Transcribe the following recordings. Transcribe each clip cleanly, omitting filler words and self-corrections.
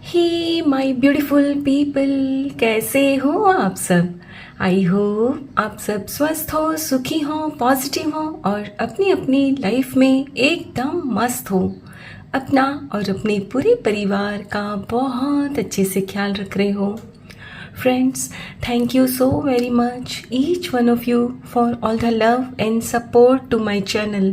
He my beautiful people, कैसे हो आप सब। आई होप आप सब स्वस्थ हो, सुखी हो, पॉजिटिव हो और अपनी अपनी लाइफ में एकदम मस्त हो। अपना और अपने पूरे परिवार का बहुत अच्छे से ख्याल रख रहे हो। Friends, thank you so very much, each one of you, for all the love and support to my channel.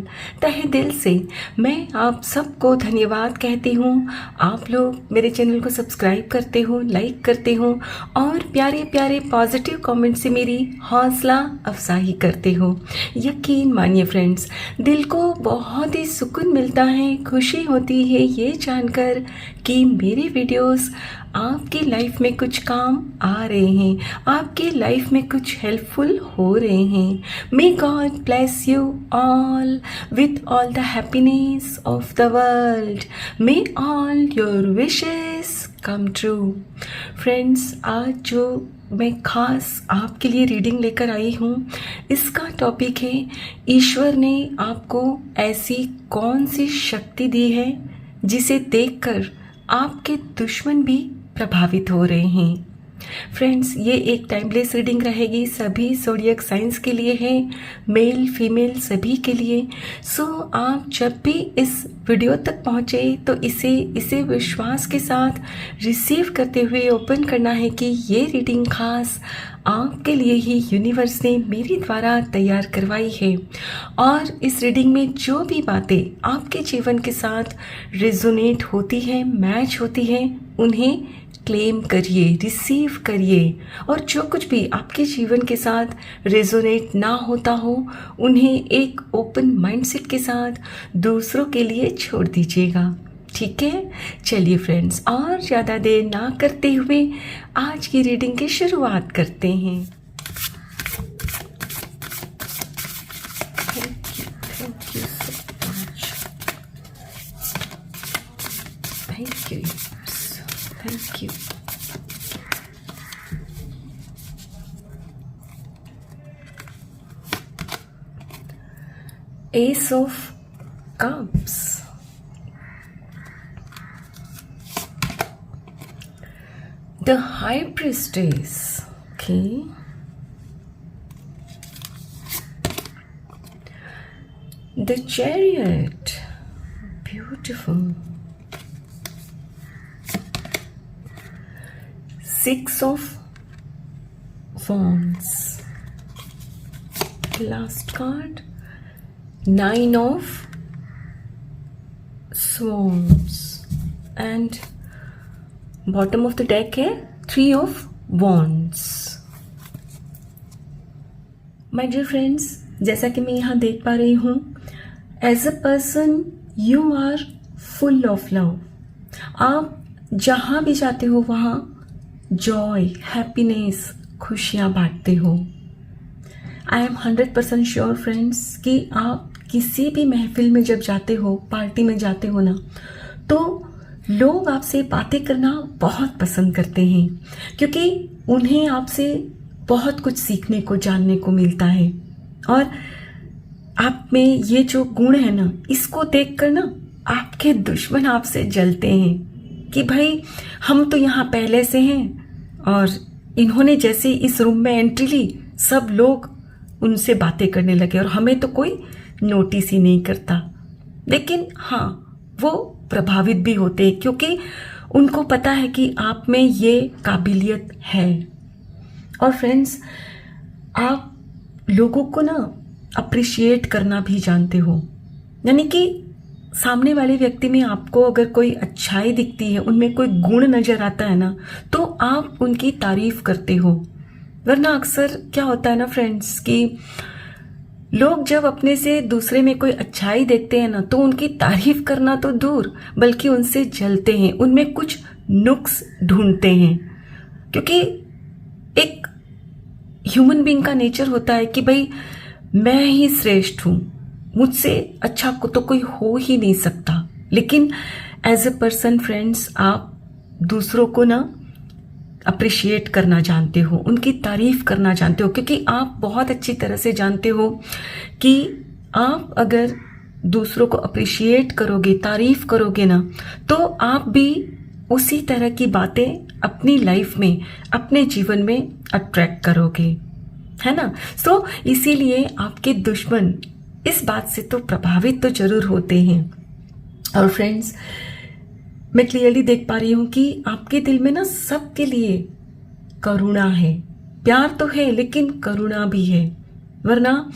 तहे दिल से मैं आप सबको धन्यवाद कहती हूँ। आप लोग मेरे चैनल को सब्सक्राइब करते हो, लाइक करते हो और प्यारे प्यारे पॉजिटिव कमेंट से मेरी हौसला अफजाई करते हो। यकीन मानिए फ्रेंड्स, दिल को बहुत ही सुकून मिलता है, खुशी होती है ये जानकर कि मेरे वीडियोस आपकी लाइफ में कुछ काम आ रहे हैं, आपकी लाइफ में कुछ हेल्पफुल हो रहे हैं। May God bless you all with all the happiness of the world. May all your wishes come true. Friends, आज जो मैं खास आपके लिए रीडिंग लेकर आई हूँ, इसका टॉपिक है ईश्वर ने आपको ऐसी कौन सी शक्ति दी है जिसे देखकर आपके दुश्मन भी प्रभावित हो रहे हैं। फ्रेंड्स, ये एक टाइमलेस रीडिंग रहेगी, सभी ज़ोडिएक साइंस के लिए है, मेल फीमेल सभी के लिए। सो आप जब भी इस वीडियो तक पहुँचे तो इसे विश्वास के साथ रिसीव करते हुए ओपन करना है कि ये रीडिंग खास आपके लिए ही यूनिवर्स ने मेरे द्वारा तैयार करवाई है। और इस रीडिंग में जो भी बातें आपके जीवन के साथ रेजोनेट होती हैं, मैच होती हैं, उन्हें क्लेम करिए, रिसीव करिए। और जो कुछ भी आपके जीवन के साथ रेजोनेट ना होता हो, उन्हें एक ओपन माइंडसेट के साथ दूसरों के लिए छोड़ दीजिएगा। ठीक है, चलिए फ्रेंड्स, और ज़्यादा देर ना करते हुए आज की रीडिंग की शुरुआत करते हैं। Thank you so much. Thank you, thank you. S of cups, the high priestess, okay, the chariot, beautiful, 6 of wands, last card, 9 of swords and bottom of the deck है 3 of wands. My dear friends, जैसा कि मैं यहाँ देख पा रही हूँ, as a person you are full of love. आप जहाँ भी जाते हो वहाँ जॉय, हैप्पीनेस, खुशियाँ बांटते हो। आई एम 100% श्योर फ्रेंड्स कि आप किसी भी महफिल में जब जाते हो, पार्टी में जाते हो ना, तो लोग आपसे बातें करना बहुत पसंद करते हैं, क्योंकि उन्हें आपसे बहुत कुछ सीखने को, जानने को मिलता है। और आप में ये जो गुण है ना, इसको देखकर ना आपके दुश्मन आपसे जलते हैं कि भाई हम तो यहाँ पहले से हैं और इन्होंने जैसे इस रूम में एंट्री ली, सब लोग उनसे बातें करने लगे और हमें तो कोई नोटिस ही नहीं करता। लेकिन हाँ, वो प्रभावित भी होते हैं क्योंकि उनको पता है कि आप में ये काबिलियत है। और फ्रेंड्स, आप लोगों को ना अप्रिशिएट करना भी जानते हो, यानी कि सामने वाले व्यक्ति में आपको अगर कोई अच्छाई दिखती है, उनमें कोई गुण नज़र आता है ना, तो आप उनकी तारीफ करते हो। वरना अक्सर क्या होता है ना फ्रेंड्स कि लोग जब अपने से दूसरे में कोई अच्छाई देखते हैं ना, तो उनकी तारीफ करना तो दूर, बल्कि उनसे जलते हैं, उनमें कुछ नुक्स ढूंढते हैं। क्योंकि एक ह्यूमन बीइंग का नेचर होता है कि भाई मैं ही श्रेष्ठ हूँ, मुझसे अच्छा को तो कोई हो ही नहीं सकता। लेकिन एज अ पर्सन फ्रेंड्स, आप दूसरों को ना अप्रिशिएट करना जानते हो, उनकी तारीफ करना जानते हो, क्योंकि आप बहुत अच्छी तरह से जानते हो कि आप अगर दूसरों को अप्रिशिएट करोगे, तारीफ करोगे ना, तो आप भी उसी तरह की बातें अपनी लाइफ में, अपने जीवन में अट्रैक्ट करोगे, है ना। सो इसीलिए आपके दुश्मन इस बात से तो प्रभावित तो जरूर होते हैं। और फ्रेंड्स, मैं क्लियरली देख पा रही हूं कि आपके दिल में ना सबके लिए करुणा है, प्यार तो है लेकिन करुणा भी है। वरना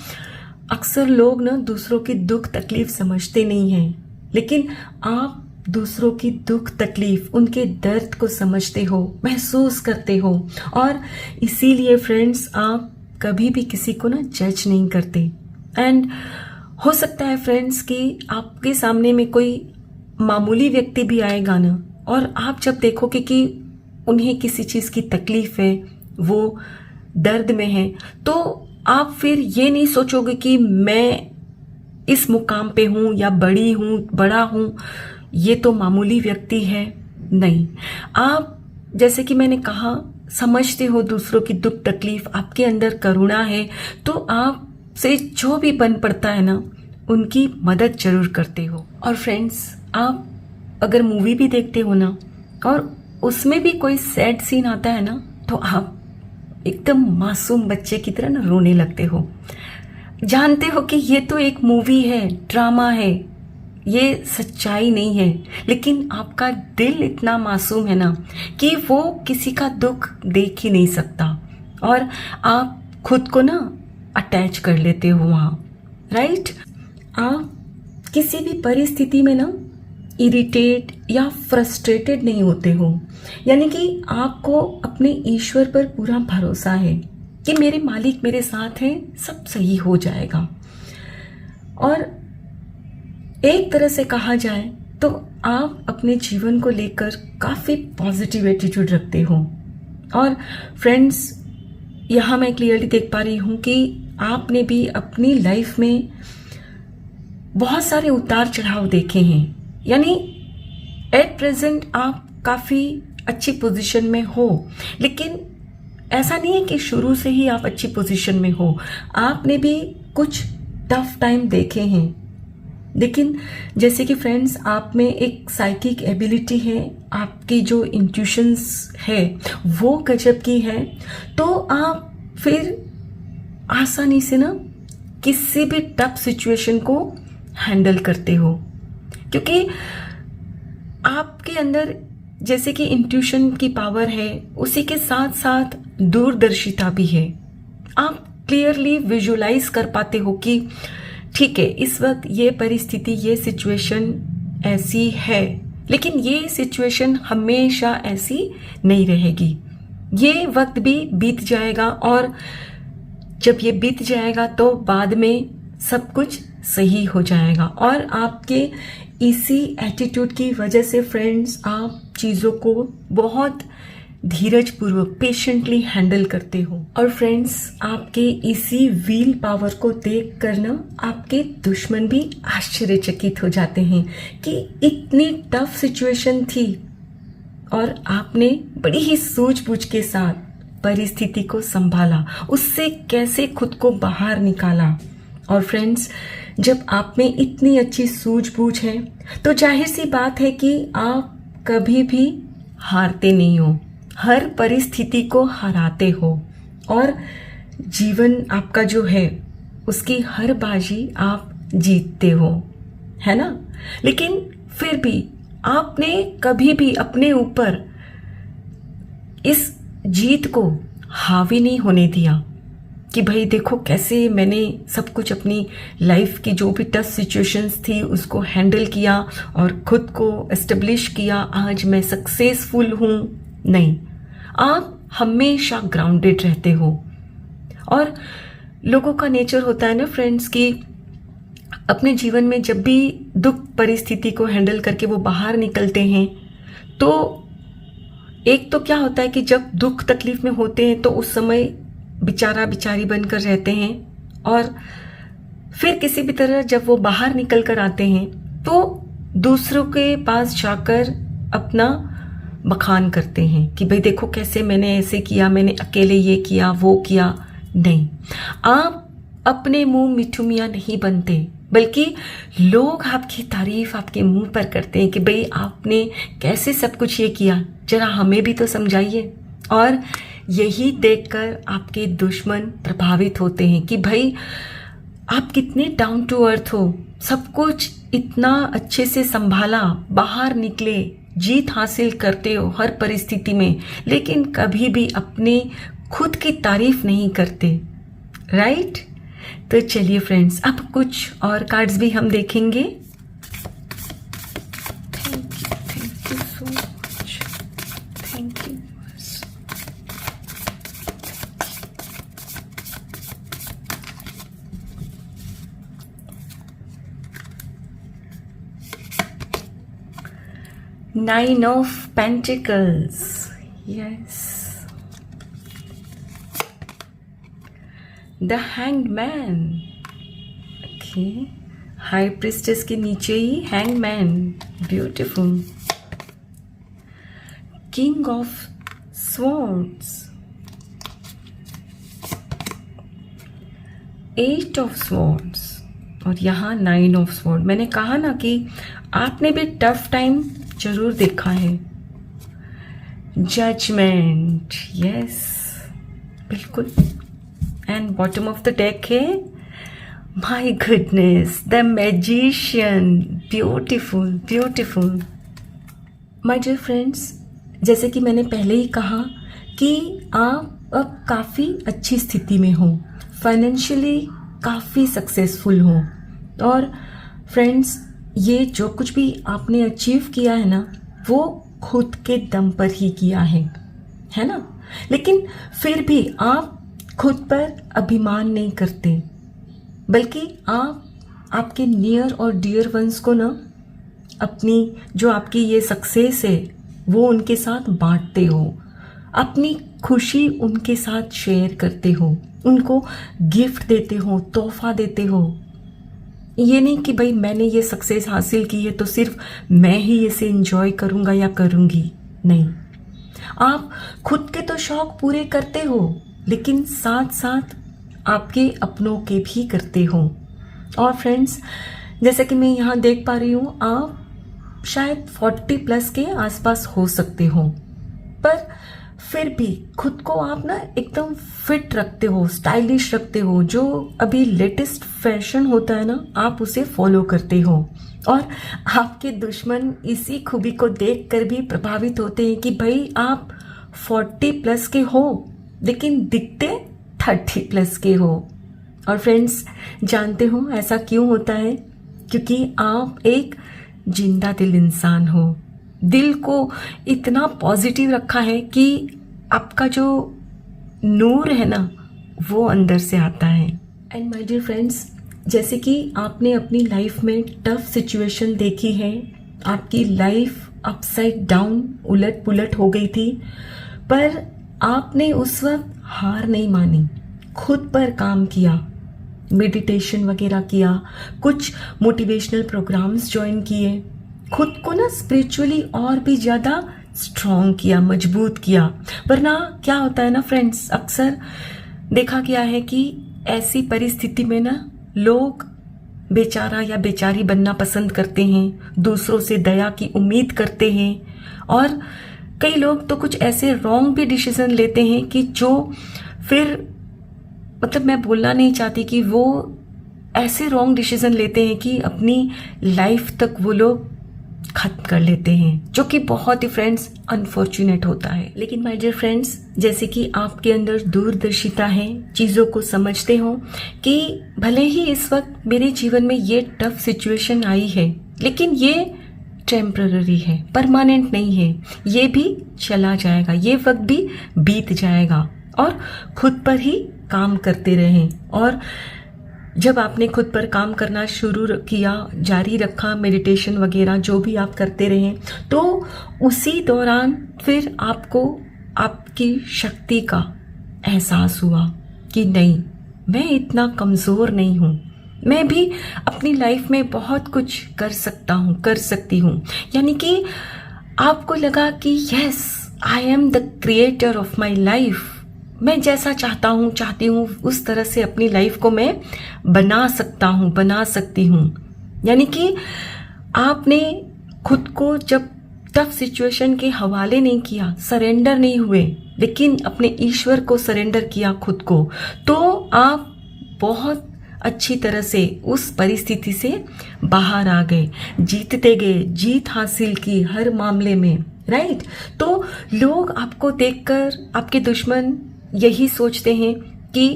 अक्सर लोग ना दूसरों की दुख तकलीफ समझते नहीं हैं, लेकिन आप दूसरों की दुख तकलीफ, उनके दर्द को समझते हो, महसूस करते हो। और इसीलिए फ्रेंड्स, आप कभी भी किसी को ना जज नहीं करते। एंड हो सकता है फ्रेंड्स कि आपके सामने में कोई मामूली व्यक्ति भी आएगा ना, और आप जब देखोगे कि उन्हें किसी चीज़ की तकलीफ है, वो दर्द में है, तो आप फिर ये नहीं सोचोगे कि मैं इस मुकाम पे हूँ या बड़ी हूँ, बड़ा हूँ, ये तो मामूली व्यक्ति है। नहीं, आप जैसे कि मैंने कहा, समझते हो दूसरों की दुख तकलीफ, आपके अंदर करुणा है, तो आपसे जो भी बन पड़ता है ना, उनकी मदद जरूर करते हो। और फ्रेंड्स, आप अगर मूवी भी देखते हो ना, और उसमें भी कोई सैड सीन आता है ना, तो आप एकदम मासूम बच्चे की तरह ना रोने लगते हो। जानते हो कि ये तो एक मूवी है, ड्रामा है, ये सच्चाई नहीं है, लेकिन आपका दिल इतना मासूम है ना कि वो किसी का दुख देख ही नहीं सकता, और आप खुद को ना अटैच कर लेते हो वहाँ, राइट। आप किसी भी परिस्थिति में ना इरिटेट या फ्रस्ट्रेटेड नहीं होते हो, यानी कि आपको अपने ईश्वर पर पूरा भरोसा है कि मेरे मालिक मेरे साथ हैं, सब सही हो जाएगा। और एक तरह से कहा जाए तो आप अपने जीवन को लेकर काफ़ी पॉजिटिव एटीट्यूड रखते हो। और फ्रेंड्स, यहाँ मैं क्लियरली देख पा रही हूँ कि आपने भी अपनी लाइफ में बहुत सारे उतार चढ़ाव देखे हैं, यानी एट प्रेजेंट आप काफ़ी अच्छी पोजीशन में हो, लेकिन ऐसा नहीं है कि शुरू से ही आप अच्छी पोजीशन में हो। आपने भी कुछ टफ टाइम देखे हैं, लेकिन जैसे कि फ्रेंड्स, आप में एक साइकिक एबिलिटी है, आपकी जो इंट्यूशंस है वो गजब की है, तो आप फिर आसानी से ना किसी भी टफ सिचुएशन को हैंडल करते हो, क्योंकि आपके अंदर जैसे कि इंट्यूशन की पावर है, उसी के साथ साथ दूरदर्शिता भी है। आप क्लियरली विजुलाइज कर पाते हो कि ठीक है, इस वक्त ये परिस्थिति, ये सिचुएशन ऐसी है, लेकिन ये सिचुएशन हमेशा ऐसी नहीं रहेगी, ये वक्त भी बीत जाएगा, और जब ये बीत जाएगा तो बाद में सब कुछ सही हो जाएगा। और आपके इसी एटीट्यूड की वजह से फ्रेंड्स, आप चीज़ों को बहुत धीरज पूर्वक पेशेंटली हैंडल करते हो। और फ्रेंड्स, आपके इसी व्हील पावर को देख कर ना आपके दुश्मन भी आश्चर्यचकित हो जाते हैं कि इतनी टफ सिचुएशन थी और आपने बड़ी ही सूझबूझ के साथ परिस्थिति को संभाला, उससे कैसे खुद को बाहर निकाला। और फ्रेंड्स, जब आप में इतनी अच्छी सूझबूझ है तो जाहिर सी बात है कि आप कभी भी हारते नहीं हो, हर परिस्थिति को हराते हो, और जीवन आपका जो है उसकी हर बाजी आप जीतते हो, है ना। लेकिन फिर भी आपने कभी भी अपने ऊपर इस जीत को हावी नहीं होने दिया कि भाई देखो कैसे मैंने सब कुछ, अपनी लाइफ की जो भी टफ सिचुएशंस थी उसको हैंडल किया और खुद को एस्टेब्लिश किया, आज मैं सक्सेसफुल हूँ। नहीं, आप हमेशा ग्राउंडेड रहते हो। और लोगों का नेचर होता है ना फ्रेंड्स कि अपने जीवन में जब भी दुख परिस्थिति को हैंडल करके वो बाहर निकलते हैं, तो एक तो क्या होता है कि जब दुख तकलीफ में होते हैं तो उस समय बेचारा बिचारी बनकर रहते हैं, और फिर किसी भी तरह जब वो बाहर निकल कर आते हैं तो दूसरों के पास जाकर अपना बखान करते हैं कि भाई देखो कैसे मैंने ऐसे किया, मैंने अकेले ये किया वो किया। नहीं, आप अपने मुंह मिठू मियाँ नहीं बनते, बल्कि लोग आपकी तारीफ आपके मुंह पर करते हैं कि भाई आपने कैसे सब कुछ ये किया, जरा हमें भी तो समझाइए। और यही देखकर आपके दुश्मन प्रभावित होते हैं कि भाई आप कितने डाउन टू अर्थ हो, सब कुछ इतना अच्छे से संभाला, बाहर निकले, जीत हासिल करते हो हर परिस्थिति में, लेकिन कभी भी अपने खुद की तारीफ नहीं करते, राइट? तो चलिए फ्रेंड्स, अब कुछ और कार्ड्स भी हम देखेंगे। Thank you so much, thank you. Nine of Pentacles, yes. The Hanged Man, okay. High Priestess के नीचे ही Hanged Man, beautiful. King of Swords, Eight of Swords और यहाँ Nine of Swords। मैंने कहा ना कि आपने भी टफ टाइम जरूर देखा है। जजमेंट, यस, बिल्कुल। And bottom of the deck है my goodness, the magician, beautiful beautiful. My dear friends, जैसे कि मैंने पहले ही कहा कि आप अब काफ़ी अच्छी स्थिति में हो, फाइनेंशियली काफ़ी सक्सेसफुल हो। और फ्रेंड्स, ये जो कुछ भी आपने अचीव किया है ना, वो खुद के दम पर ही किया है ना? लेकिन फिर भी आप खुद पर अभिमान नहीं करते, बल्कि आप आपके नियर और डियर वंस को ना अपनी जो आपकी ये सक्सेस है वो उनके साथ बांटते हो, अपनी खुशी उनके साथ शेयर करते हो, उनको गिफ्ट देते हो, तोहफा देते हो। ये नहीं कि भाई मैंने ये सक्सेस हासिल की है तो सिर्फ मैं ही इसे एंजॉय करूँगा या करूँगी, नहीं। आप खुद के तो शौक पूरे करते हो, लेकिन साथ साथ आपके अपनों के भी करते हो। और फ्रेंड्स, जैसे कि मैं यहाँ देख पा रही हूँ, आप शायद 40 प्लस के आसपास हो सकते हो, पर फिर भी खुद को आप ना एकदम फिट रखते हो, स्टाइलिश रखते हो। जो अभी लेटेस्ट फैशन होता है ना, आप उसे फॉलो करते हो। और आपके दुश्मन इसी खूबी को देखकर भी प्रभावित होते हैं कि भाई आप 40 प्लस के हो, लेकिन दिखते 30 प्लस के हो। और फ्रेंड्स, जानते हो ऐसा क्यों होता है? क्योंकि आप एक जिंदा दिल इंसान हो। दिल को इतना पॉजिटिव रखा है कि आपका जो नूर है ना, वो अंदर से आता है। एंड माय डियर फ्रेंड्स, जैसे कि आपने अपनी लाइफ में टफ सिचुएशन देखी है, आपकी लाइफ अपसाइड डाउन, उलट पुलट हो गई थी, पर आपने उस वक्त हार नहीं मानी, खुद पर काम किया, मेडिटेशन वगैरह किया, कुछ मोटिवेशनल प्रोग्राम्स ज्वाइन किए, खुद को ना स्पिरिचुअली और भी ज़्यादा स्ट्रॉन्ग किया, मजबूत किया। वरना क्या होता है ना फ्रेंड्स, अक्सर देखा गया है कि ऐसी परिस्थिति में ना लोग बेचारा या बेचारी बनना पसंद करते हैं, दूसरों से दया की उम्मीद करते हैं, और कई लोग तो कुछ ऐसे रॉन्ग भी डिसीजन लेते हैं कि जो फिर, मतलब मैं बोलना नहीं चाहती कि वो ऐसे रॉन्ग डिसीजन लेते हैं कि अपनी लाइफ तक वो लोग खत्म कर लेते हैं, जो कि बहुत ही फ्रेंड्स अनफॉर्चुनेट होता है। लेकिन माय डियर फ्रेंड्स, जैसे कि आपके अंदर दूरदर्शिता है, चीज़ों को समझते हो कि भले ही इस वक्त मेरे जीवन में ये टफ सिचुएशन आई है, लेकिन ये टेम्पररी है, परमानेंट नहीं है, ये भी चला जाएगा, ये वक्त भी बीत जाएगा। और खुद पर ही काम करते रहें। और जब आपने खुद पर काम करना शुरू किया, जारी रखा, मेडिटेशन वगैरह जो भी आप करते रहें, तो उसी दौरान फिर आपको आपकी शक्ति का एहसास हुआ कि नहीं, मैं इतना कमज़ोर नहीं हूँ, मैं भी अपनी लाइफ में बहुत कुछ कर सकता हूँ, कर सकती हूँ। यानी कि आपको लगा कि yes, I am the creator of my life. मैं जैसा चाहती हूँ उस तरह से अपनी लाइफ को मैं बना सकती हूँ। यानी कि आपने खुद को जब टफ सिचुएशन के हवाले नहीं किया, सरेंडर नहीं हुए, लेकिन अपने ईश्वर को सरेंडर किया खुद को, तो आप बहुत अच्छी तरह से उस परिस्थिति से बाहर आ गए, जीतते गए, जीत हासिल की हर मामले में, राइट। तो लोग आपको देखकर, आपके दुश्मन यही सोचते हैं कि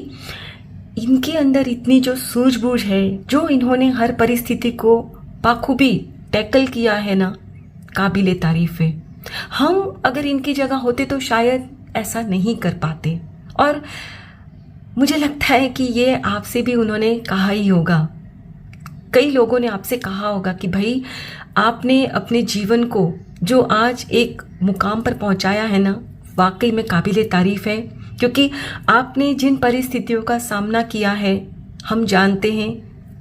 इनके अंदर इतनी जो सूझबूझ है, जो इन्होंने हर परिस्थिति को बाखूबी टैकल किया है ना, काबिले तारीफ है। हम अगर इनकी जगह होते तो शायद ऐसा नहीं कर पाते। और मुझे लगता है कि ये आपसे भी उन्होंने कहा ही होगा, कई लोगों ने आपसे कहा होगा कि भाई आपने अपने जीवन को जो आज एक मुकाम पर पहुंचाया है ना, वाकई में काबिले तारीफ है। क्योंकि आपने जिन परिस्थितियों का सामना किया है, हम जानते हैं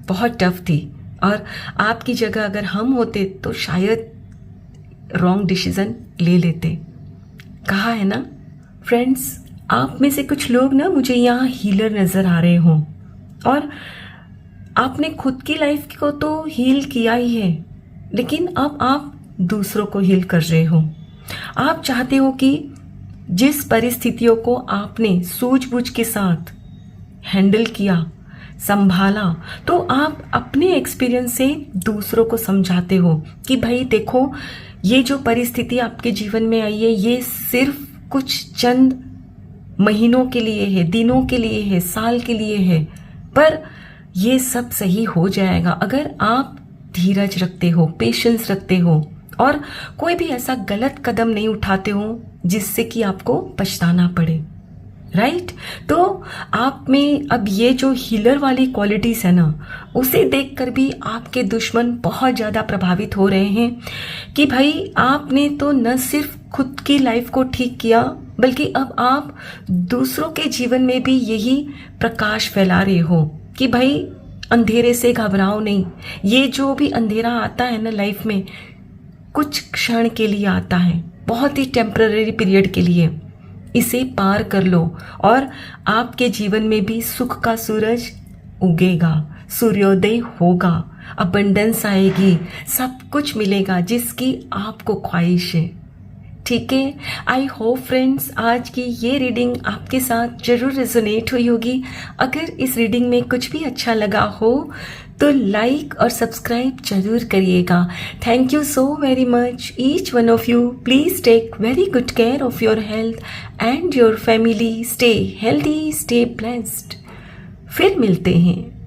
बहुत टफ थी, और आपकी जगह अगर हम होते तो शायद रॉन्ग डिसीजन ले लेते। कहा है ना फ्रेंड्स, आप में से कुछ लोग ना मुझे यहाँ हीलर नज़र आ रहे हों, और आपने खुद की लाइफ को तो हील किया ही है, लेकिन अब आप दूसरों को हील कर रहे हो। आप चाहते हो कि जिस परिस्थितियों को आपने सूझबूझ के साथ हैंडल किया, संभाला, तो आप अपने एक्सपीरियंस से दूसरों को समझाते हो कि भाई देखो, ये जो परिस्थिति आपके जीवन में आई है, ये सिर्फ कुछ चंद महीनों के लिए है, दिनों के लिए है, साल के लिए है, पर ये सब सही हो जाएगा अगर आप धीरज रखते हो, पेशेंस रखते हो, और कोई भी ऐसा गलत कदम नहीं उठाते हो जिससे कि आपको पछताना पड़े, राइट। तो आप में अब ये जो हीलर वाली क्वालिटीज़ है ना, उसे देखकर भी आपके दुश्मन बहुत ज़्यादा प्रभावित हो रहे हैं कि भाई आपने तो न सिर्फ खुद की लाइफ को ठीक किया, बल्कि अब आप दूसरों के जीवन में भी यही प्रकाश फैला रहे हो कि भाई अंधेरे से घबराओ नहीं। ये जो भी अंधेरा आता है ना लाइफ में, कुछ क्षण के लिए आता है, बहुत ही टेम्पररी पीरियड के लिए। इसे पार कर लो और आपके जीवन में भी सुख का सूरज उगेगा, सूर्योदय होगा, अबंडेंस आएगी, सब कुछ मिलेगा जिसकी आपको ख्वाहिश है। ठीक है, आई होप फ्रेंड्स आज की ये रीडिंग आपके साथ जरूर रेजोनेट हुई होगी। अगर इस रीडिंग में कुछ भी अच्छा लगा हो तो लाइक और सब्सक्राइब जरूर करिएगा। Thank you so very much each one of you. Please take very good care of your health and your family. Stay healthy, stay blessed. फिर मिलते हैं।